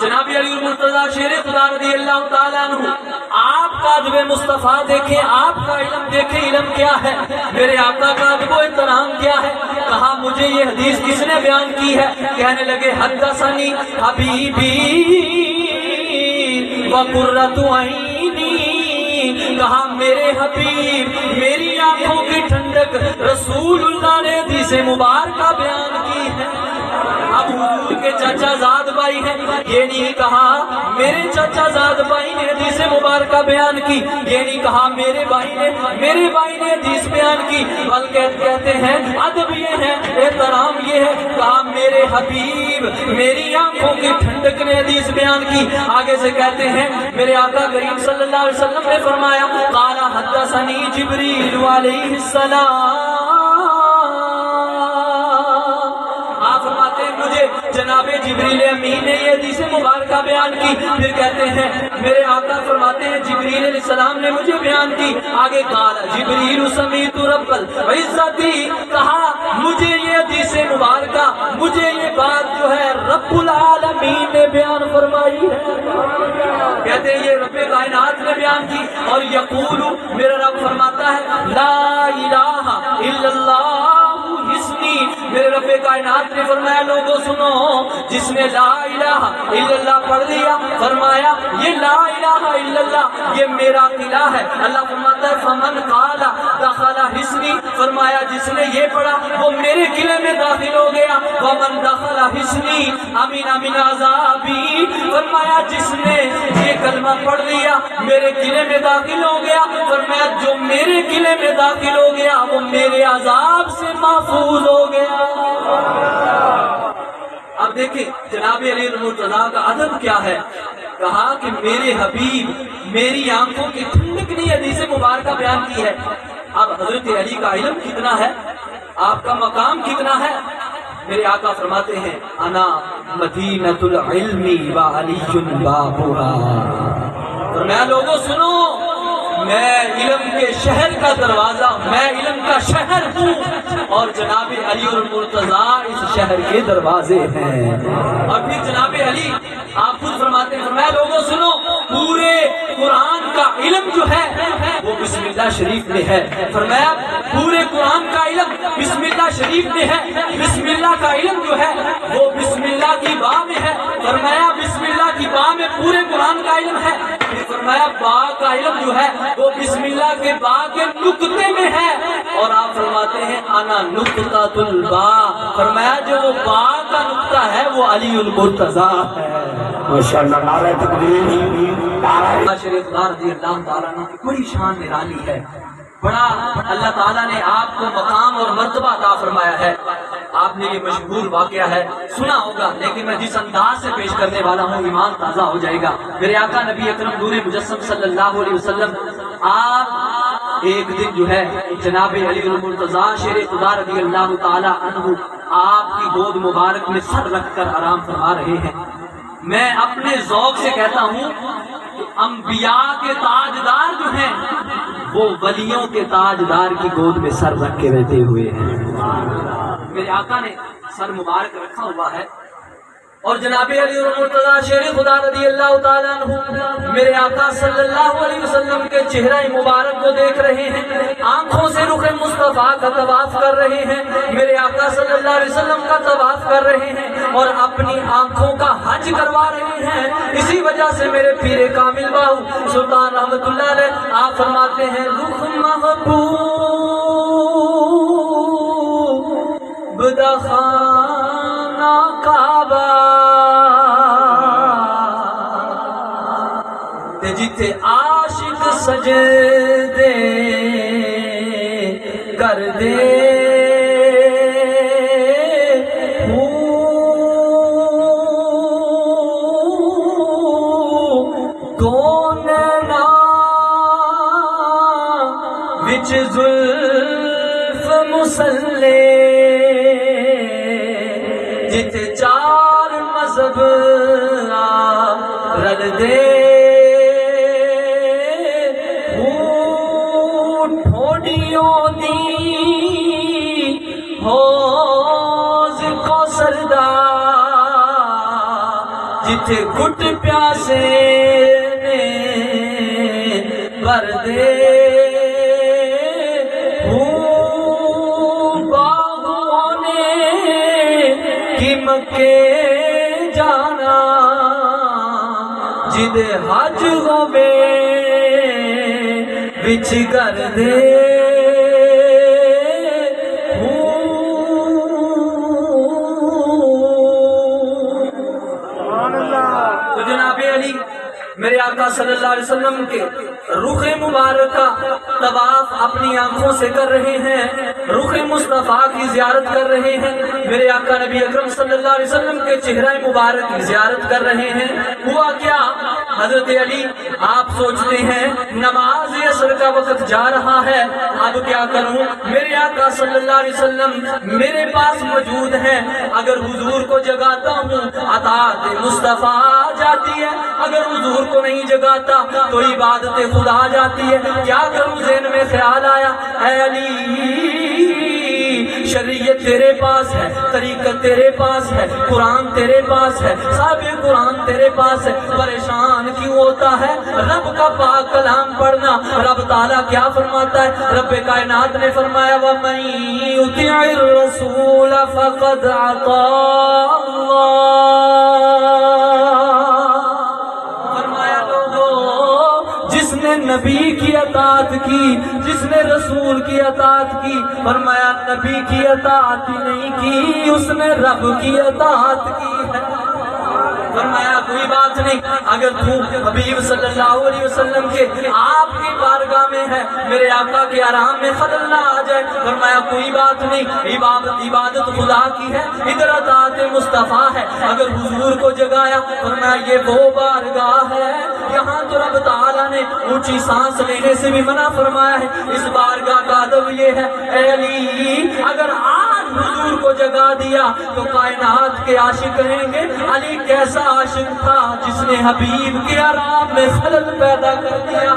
جناب علی المرتضیٰ شیر خدا رضی اللہ تعالیٰ عنہ آپ کا ادب مصطفیٰ دیکھیں، آپ کا علم دیکھیں، علم کیا ہے، میرے آقا کا ادب و احترام کیا ہے۔ کہا مجھے یہ حدیث کس نے بیان کی ہے؟ کہنے لگے حدثنی حبیبی وقرۃ عینی، کہا میرے حبیب، میری آنکھوں کی ٹھنڈک رسول اللہ نے حدیث مبارکہ بیان کی ہے۔ اب حضور کے چچا زاد بھائی ہیں، یہ نہیں کہا میرے چچا زاد بھائی نے حدیث مبارکہ بیان کی، یہ نہیں کہا میرے بھائی نے حدیث بیان کی، بلکہ کہتے ہیں ادب یہ ہے، احترام یہ ہے، کہا میرے حبیب، میری آنکھوں کی ٹھنڈک نے حدیث بیان کی۔ آگے سے کہتے ہیں میرے آقا کریم صلی اللہ علیہ وسلم نے فرمایا قال حدثنی جبریل علیہ السلام، مجھے جناب جبریل امین نے یہ حدیث مبارکہ بیان کی۔ پھر کہتے ہیں میرے آقا فرماتے ہیں جبریل علیہ السلام نے مجھے بیان کی۔ آگے قال جبریل سمیت رب العزتی، کہا مجھے یہ حدیث مبارکہ، مجھے یہ بات جو ہے رب العالمین نے بیان فرمائی ہے۔ کہتے ہیں یہ رب کائنات نے بیان کی، اور یقول میرا رب فرماتا ہے لا الہ الا اللہ حسنی، میرے رب کائنات نے فرمایا لوگوں سنو، جس نے لا الہ الا اللہ پڑھ لیا، فرمایا یہ لا الہ الا اللہ یہ میرا قلعہ ہے۔ اللہ فرماتا ہے فمن قال دخل حسنی، فرمایا جس نے یہ پڑھا وہ میرے قلعے میں داخل ہو گیا۔ ومن دخل حسنی امین من عذابی، فرمایا جس نے یہ کلمہ پڑھ لیا میرے قلعے میں داخل ہو گیا، فرمایا جو میرے قلعے میں داخل ہو گیا وہ میرے عذاب سے محفوظ ہو گیا۔ اب دیکھیں جناب علی المرتضیٰ کا ادب کیا ہے، کہا کہ میرے حبیب، میری آنکھوں کی ٹھنڈک نے حدیث مبارکہ بیان کی ہے۔ اب حضرت علی کا علم کتنا ہے، آپ کا مقام کتنا ہے، میرے آقا فرماتے ہیں انا مدینۃ العلم وعلی بابھا، فرمایا لوگوں سنو، میں علم کے شہر کا دروازہ، میں علم کا شہر ہوں، اور جناب علی المرتضیٰ اس شہر کے دروازے ہیں۔ اور پھر جناب علی آپ خود فرماتے ہیں، فرمایا لوگوں سنو، پورے قرآن کا علم جو ہے وہ بسم اللہ شریف میں ہے، فرمایا پورے قرآن کا علم بسم اللہ شریف میں ہے، بسم اللہ کا علم جو ہے وہ بسم اللہ کی با میں ہے، فرمایا بسم اللہ کی با میں پورے قرآن کا علم ہے، فرمایا با کا علم جو ہے وہ بسم اللہ کے با کے نقطے میں ہے، اور آپ فرماتے ہیں انا نقطۃ البا، فرمایا جو وہ با کا نقطہ ہے وہ علی المرتضیٰ ہے۔ ماشاءاللہ، نعرہ تکبیر، شریف رضی اللہ تعالیٰ عنہ کی بڑی شان نرالی ہے، بڑا اللہ تعالیٰ نے آپ کو مقام اور مرتبہ عطا فرمایا ہے۔ آپ نے یہ مشہور واقعہ ہے سنا ہوگا، لیکن میں جس انداز سے پیش کرنے والا ہوں ایمان تازہ ہو جائے گا۔ میرے آقا نبی اکرم نور مجسم صلی اللہ علیہ وسلم، آپ ایک دن جو ہے جناب علی المرتضیٰ شیر خدا رضی اللہ تعالیٰ عنہ آپ کی گود مبارک میں سر رکھ کر آرام فرما رہے ہیں۔ میں اپنے ذوق سے کہتا ہوں کہ انبیاء کے تاجدار جو ہیں وہ ولیوں کے تاجدار کی گود میں سر رکھ کے رہتے ہوئے ہیں۔ میرے آقا نے سر مبارک رکھا ہوا ہے، اور جناب علی المرتضیٰ شیر خدا رضی اللہ تعالیٰ عنہ میرے آقا صلی اللہ علیہ وسلم کے چہرہ مبارک کو دیکھ رہے ہیں، آنکھوں سے رخ مصطفیٰ کا طواف کر رہے ہیں، میرے آقا صلی اللہ علیہ وسلم کا طواف کر رہے ہیں، اور اپنی آنکھوں کا حج کروا رہے ہیں۔ اسی وجہ سے میرے پیر کامل باہو سلطان رحمت اللہ علیہ آپ فرماتے ہیں رخ محبوب خانہ کعبہ جتے عاشق سجدے کر دے کوننا وچ زلف مسلے جتے چار مذہب رل دے ٹھوڑیوں دی حوض کو سردا جتھے گھٹ پیاسے نے بھر دے باغوں نے کہ مکے جانا جد حج ہوے وچ کر دے میرے آقا صلی اللہ علیہ وسلم کے رخ مبارک کا طواف اپنی آنکھوں سے کر رہے ہیں، رخ مصطفیٰ کی زیارت کر رہے ہیں، میرے آقا نبی اکرم صلی اللہ علیہ وسلم کے چہرہ مبارک کی زیارت کر رہے ہیں۔ ہوا کیا؟ حضرت علی آپ سوچتے ہیں نماز عصر کا وقت جا رہا ہے، اب کیا کروں؟ میرے آقا صلی اللہ علیہ وسلم میرے پاس موجود ہیں، اگر حضور کو جگاتا ہوں اطاعت مصطفیٰ آ جاتی ہے، اگر حضور کو نہیں جگاتا تو عبادت خدا آ جاتی ہے، کیا کروں؟ ذہن میں خیال آیا، اے علی شریعت تیرے پاس ہے، طریقت تیرے پاس ہے، قرآن تیرے پاس ہے، صاحب قرآن تیرے پاس ہے، پریشان کیوں ہوتا ہے؟ رب کا پاک کلام پڑھنا۔ رب تعالیٰ کیا فرماتا ہے؟ رب کائنات نے فرمایا وَمَن يُطِعِ الرَّسُولَ فَقَدْ عَطَاعَ اللَّهَ، جس نے نبی کی اطاعت کی، جس نے رسول کی اطاعت کی، فرمایا نبی کی اطاعت ہی نہیں کی، اس نے رب کی اطاعت کی ہے۔ فرمایا کوئی بات نہیں، اگر تو حبیب صلی اللہ علیہ وسلم کے آپ کی بارگاہ میں ہے، میرے آقا کے آرام میں خلل نہ آ جائے، فرمایا کوئی بات نہیں، عبادت خدا کی ہے، ادھر اطاعت مصطفیٰ ہے، اگر حضور کو جگایا، فرمایا یہ وہ بارگاہ ہے، یہاں تو رب تعالیٰ نے اونچی سانس لینے سے بھی منع فرمایا ہے، اس بارگاہ کا ادب یہ ہے، اے علی اگر آج حضور کو جگا دیا تو کائنات کے عاشق کہیں گے علی کیسا عاشق تھا جس نے حبیب کے آرام میں خلل پیدا کر دیا۔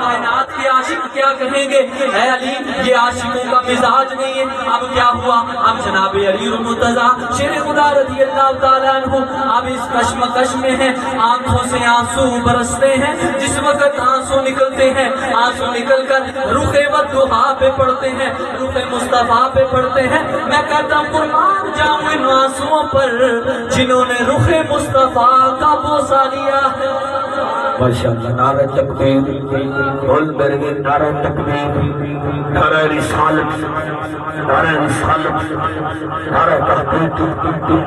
کائنات کے عاشق کیا کہیں گے؟ اے علی یہ عاشقوں کا مزاج نہیں ہے۔ اب کیا ہوا؟ اب جناب علی المرتضیٰ شیر خدا رضی اللہ تعالیٰ عنہ اب اس کشمکش میں ہیں، آنکھوں سے آنسو برستے ہیں، جس وقت آنسو نکلتے ہیں، آنسو نکل کر رخ والضحیٰ پہ پڑھتے ہیں، رخ مصطفیٰ پہ پڑھتے ہیں، میں کہتا ہوں قربان جاؤں ان آنسوؤں پر جنہوں نے رخ مصطفیٰ کا بوسہ لیا ہے۔ ماشاءاللہ، نعرہ تکبیر، بول میرے نعرہ تکبیر، نعرہ رسالت، نعرہ رسالت، نعرہ تحقیق،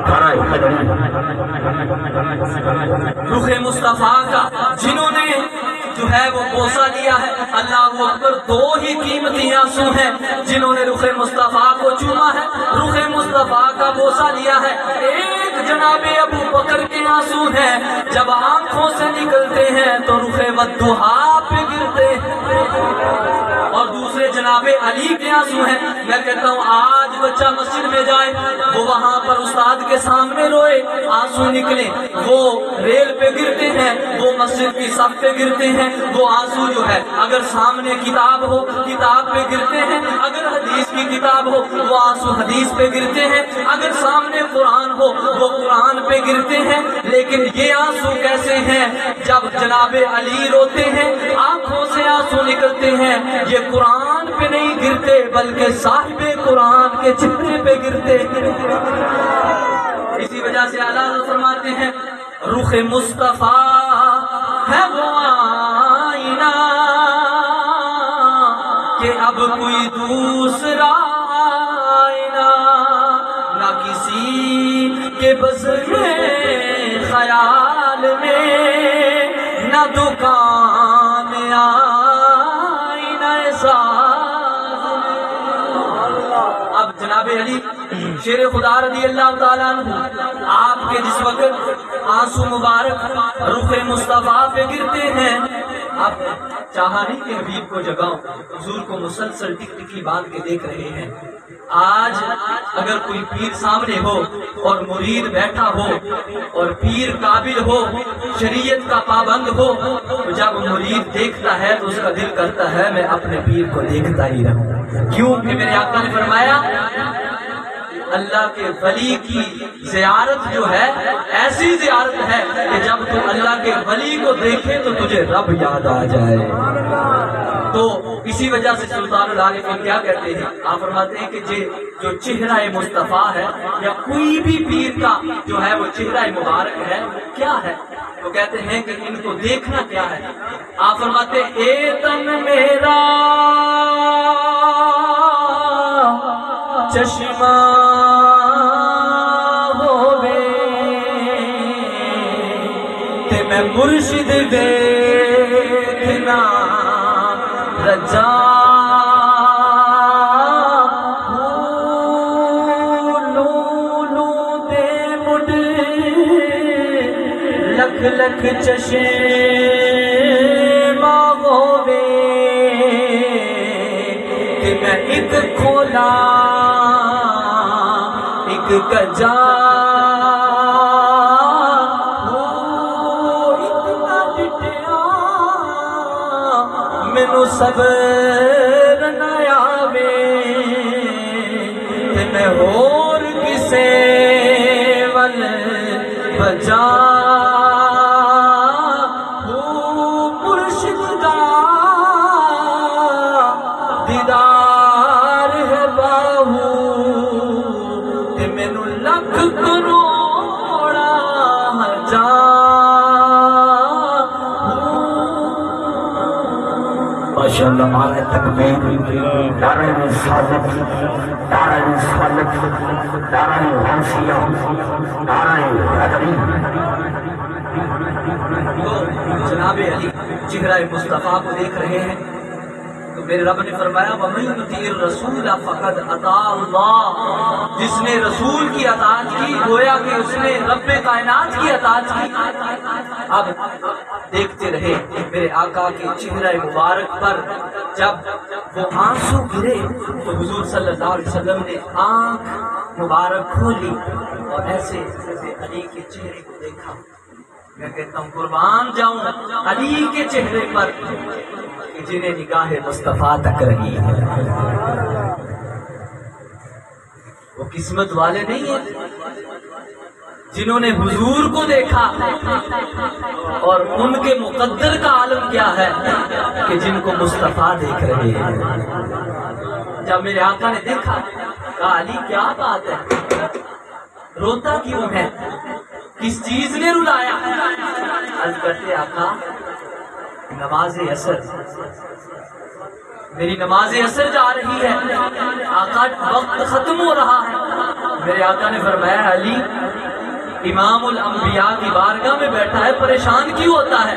نعرہ حیدری۔ رخ مصطفیٰ کا جنہوں نے جو ہے وہ بوسہ لیا ہے، اللہ اکبر، دو ہی قیمتی آنسو ہیں جنہوں نے رخ مصطفیٰ کو چوما ہے، رخ مصطفیٰ کا بوسہ لیا ہے۔ ایک جناب ابو بکر کے آنسو ہیں، جب آنکھوں سے نکلتے ہیں تو رخ والضحیٰ پہ گرتے ہیں، اور دوسرے جناب علی کے آنسو ہیں۔ میں کہتا ہوں آج بچہ مسجد میں جائے، وہ وہاں پر استاد کے سامنے روئے، آنسو نکلے، وہ ریل پہ گرتے ہیں، وہ مسجد کی صف پہ گرتے ہیں، وہ آنسو جو ہے اگر سامنے کتاب ہو کتاب پہ گرتے ہیں، اگر حدیث کی کتاب ہو وہ آنسو حدیث پہ گرتے ہیں، اگر سامنے قرآن ہو وہ قرآن پہ گرتے ہیں۔ لیکن یہ آنسو کیسے ہیں؟ جب جناب علی روتے ہیں آنکھوں سے آنسو نکلتے ہیں، یہ قرآن پہ نہیں گرتے بلکہ صاحب قرآن کے چہرے پہ گرتے ہیں۔ اسی وجہ سے اللہ فرماتے ہیں رخ مصطفیٰ ہے وہ آئینہ کہ اب کوئی دوسرا آئینہ نہ کسی کے بس میں خیال میں نہ دکان آئینہ ساز میں۔ اب جناب علی شیر خدا رضی اللہ تعالیٰ عنہ آپ کے جس وقت آنسو مبارک رخ مصطفیٰ پہ گرتے ہیں، اب چاہا نہیں کہ حبیب کو جگاؤں، حضور کو مسلسل ٹک ٹکی باندھ کے دیکھ رہے ہیں۔ آج اگر کوئی پیر سامنے ہو اور مرید بیٹھا ہو اور پیر قابل ہو، شریعت کا پابند ہو، تو جب مرید دیکھتا ہے تو اس کا دل کرتا ہے میں اپنے پیر کو دیکھتا ہی رہوں، کیوں کہ میرے آقا نے فرمایا اللہ کے ولی کی زیارت جو ہے ایسی زیارت ہے کہ جب تو اللہ کے ولی کو دیکھے تو تجھے رب یاد آ جائے. تو اسی وجہ سے سلطان العارفین کیا کہتے ہیں؟ آپ فرماتے ہیں کہ جو چہرہ مصطفیٰ ہے یا کوئی بھی پیر کا جو ہے وہ چہرہ مبارک ہے کیا ہے؟ تو کہتے ہیں کہ ان کو دیکھنا کیا ہے. آپ فرماتے ہیں اے تن میرا چشمہ ہووے تے میں مرشد دیکھنا رجا لکھ لکھ چشمہ ہووے کہ میں ایک کھولا ایک کجا اتنا ڈٹیا مینوں صبر نہ آوے کہ میں ہور کسے ول بجا دیدار ہے باہو تے مینوں لکھ کروڑا جا. ماشاءاللہ نعرہ تکبیر، نعرہ رسالت، نعرہ رسالت، نعرہ غوثیہ، نعرہ حیدری. تو جناب علی چہرہ مصطفیٰ کو دیکھ رہے ہیں تو میرے رب نے فرمایا وَمَن يُطِعِ الرَّسُولَ فَقَدْ أَطَاعَ اللَّهَ. جس نے رسول کی اطاعت کی گویا کہ اس نے رب کائنات کی اطاعت کی. اب دیکھتے رہے میرے آقا کے چہرہ مبارک پر جب وہ آنسو گرے تو حضور صلی اللہ علیہ وسلم نے آنکھ مبارک کھولی اور ایسے علی کے چہرے کو دیکھا. میں کہتا ہوں قربان جاؤں علی کے چہرے پر کہ جنہیں نگاہ مصطفیٰ تک رہی ہے. وہ قسمت والے نہیں ہیں جنہوں نے حضور کو دیکھا اور ان کے مقدر کا عالم کیا ہے کہ جن کو مصطفیٰ دیکھ رہے ہیں. جب میرے آقا نے دیکھا کہا علی کیا بات ہے، روتا کیوں ہے، کس چیز نے رلایا؟ عرض کرتے آقا نماز عصر، میری نماز عصر جا رہی ہے، آقا وقت ختم ہو رہا ہے. میرے آقا نے فرمایا علی امام الانبیاء کی بارگاہ میں بیٹھا ہے پریشان کیوں ہوتا ہے؟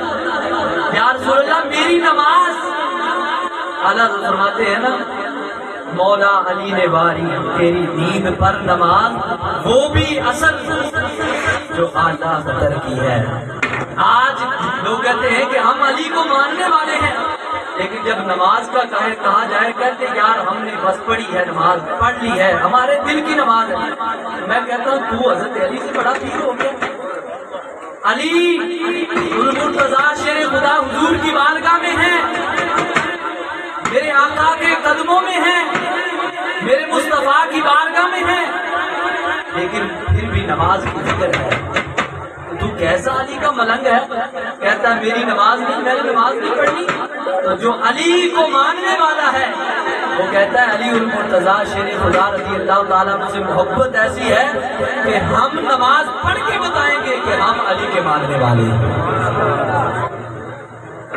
یا رسول اللہ میری نماز. اللہ فرماتے ہیں نا مولا علی نے واری تیری نیند پر نماز، وہ بھی اصل جو اعلیٰ قدر کی ہے. آج لوگ کہتے ہیں کہ ہم علی کو ماننے والے ہیں لیکن جب نماز کا کہا جائے کہتے یار ہم نے بس پڑھی ہے، نماز پڑھ لی ہے، ہمارے دل کی نماز ہے. میں کہتا ہوں تو حضرت علی سے بڑا پیر ہو گیا. علی المرتضیٰ شیر خدا حضور کی بارگاہ میں ہے، میرے آقا کے قدموں میں ہے، میرے مصطفیٰ کی بارگاہ میں ہے، لیکن پھر بھی نماز کی فکر ہے. تو کیسا علی کا ملنگ ہے؟ کہتا ہے میری نماز نہیں، میں نے نماز نہیں پڑھنی. تو جو علی کو ماننے والا ہے وہ کہتا ہے علی المرتضیٰ شیر خدا رضی اللہ تعالیٰ عنہ سے محبت ایسی ہے کہ ہم نماز پڑھ کے بتائیں گے کہ ہم علی کے ماننے والے ہیں.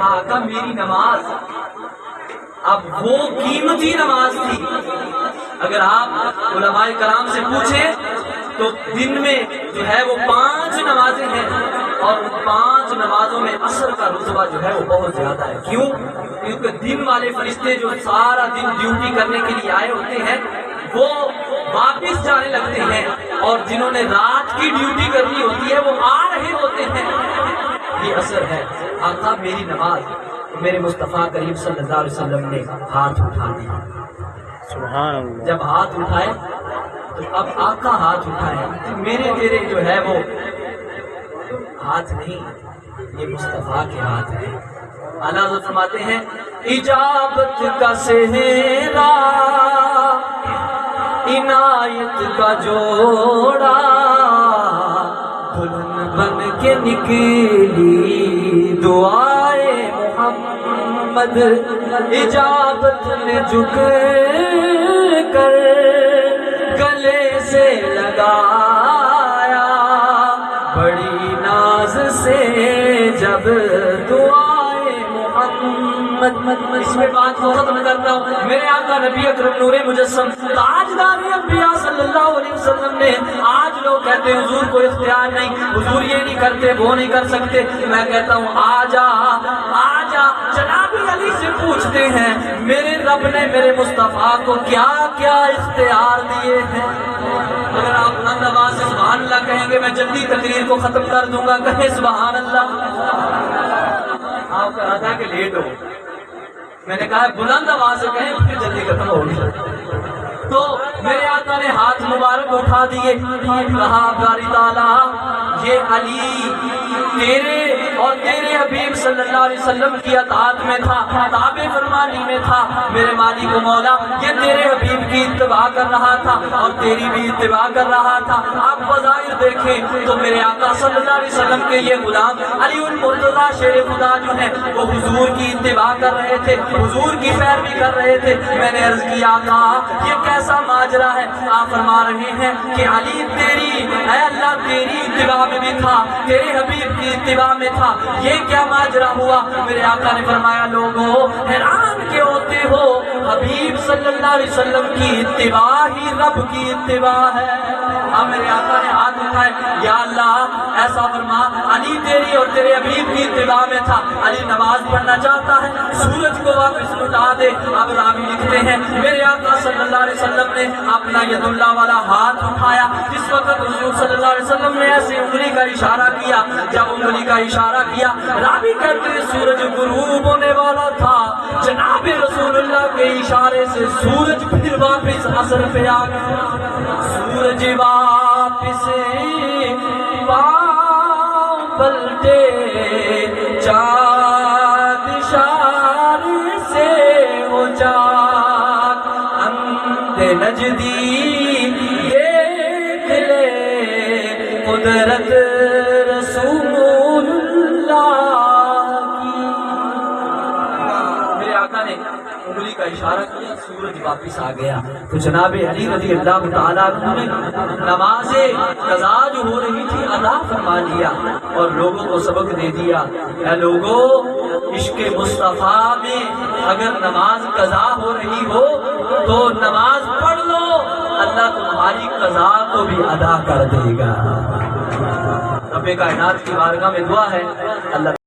آقا میری نماز، اب وہ قیمتی نماز تھی. اگر آپ علماء کرام سے پوچھیں تو دن میں جو ہے وہ 5 نمازیں ہیں اور ان 5 نمازوں میں عصر کا رتبہ جو ہے وہ بہت زیادہ ہے. کیوں؟ کیونکہ دن والے فرشتے جو سارا دن ڈیوٹی کرنے کے لیے آئے ہوتے ہیں وہ واپس جانے لگتے ہیں اور جنہوں نے رات کی ڈیوٹی کرنی ہوتی ہے وہ آ رہے ہوتے ہیں. یہ عصر ہے. آقا میری نماز. میرے مصطفیٰ کریم صلی اللہ علیہ وسلم نے ہاتھ اٹھا دیا. سبحان اللہ. جب ہاتھ اٹھائے تو اب آقا ہاتھ اٹھائے، میرے تیرے جو ہے وہ ہاتھ نہیں، یہ مصطفیٰ کے ہاتھ ہیں. اللہ حضرت فرماتے ہیں اجابت کا سہرا عنایت کا جوڑا دلہن بن کے نکلی دعائے محمد اجابت نے جھک کر گلے سے لگایا بڑی ناز سے جب دعائے محمد اس میں بات کو ختم کرتا ہوں میرے آقا نبی اکرم نور مجسم تاجدار انبیاء صلی اللہ علیہ وسلم نے آج لوگ کہتے ہیں حضور کو اختیار نہیں حضور یہ نہیں کرتے وہ نہیں کر سکتے میں کہتا ہوں آجا جناب علی سے پوچھتے ہیں میرے رب نے میرے مصطفیٰ کو کیا کیا اختیار دیے ہیں اگر آپ بلند آواز سے سبحان اللہ کہیں گے میں جلدی تقریر کو ختم کر دوں گا کہیں سبحان اللہ آپ کہا تھا کہ لیٹ ہو میں نے کہا بلند آواز سے کہیں پھر جلدی ختم ہوگی تو میرے آقا نے ہاتھ مبارک اٹھا دیے کہا باری تعالیٰ یہ علی تیرے اور تیرے حبیب صلی اللہ علیہ وسلم کی اطاعت میں تھا تابع فرمانی میں تھا میرے مالک و مولا یہ تیرے حبیب کی اتباع کر رہا تھا اور تیری بھی اتباع کر رہا تھا آپ بظاہر دیکھیں تو میرے آقا صلی اللہ علیہ وسلم کے یہ غلام علی المرتضیٰ شیر خدا جو ہے وہ حضور کی اتباع کر رہے تھے حضور کی پیروی کر رہے تھے میں نے عرض کیا آقا یہ کیسا ماجرا ہے آپ فرما رہے ہیں کہ علی تیری اے اللہ تیری اتباع میں بھی تھا تیرے حبیب کی اتباع میں تھا یہ کیا ماجرا ہوا میرے آقا نے فرمایا لوگوں حیران کیوں ہوتے ہو حبیب صلی اللہ علیہ وسلم کی اتباع ہی رب کی اتباع ہے اب میرے آقا نے ہاتھ اٹھائے یا اللہ ایسا فرما علی تیری اور تیرے حبیب کی اتباع میں تھا علی نماز پڑھنا چاہتا ہے سورج کو واپس لٹا دے اب راوی لکھتے ہیں میرے آقا صلی اللہ علیہ وسلم نے اپنا ید اللہ والا ہاتھ اٹھایا جس وقت حضور صلی اللہ علیہ وسلم نے ایسے انگلی کا اشارہ کیا جب انگلی کا اشارہ کیا راوی کہتے ہیں سورج غروب ہونے والا تھا جناب رسول اللہ کے اشارے سے سورج پھر واپس اثر پہ آ گیا سورج واپس پاؤں پلٹے چاند اشارے سے ہو جا اندھے نجدی دیکھ لے قدرت رسول اللہ کی میرے آقا نے انگلی کا اشارہ کیا سورج واپس آ گیا تو جناب علی رضی اللہ تعالیٰ نے نماز قضا جو ہو رہی تھی ادا فرما لیا اور لوگوں کو سبق دے دیا اے لوگوں عشق مصطفیٰ میں اگر نماز قضا ہو رہی ہو تو نماز پڑھ لو اللہ تمہاری قضا کو بھی ادا کر دے گا رب کائنات کی بارگاہ میں دعا ہے اللہ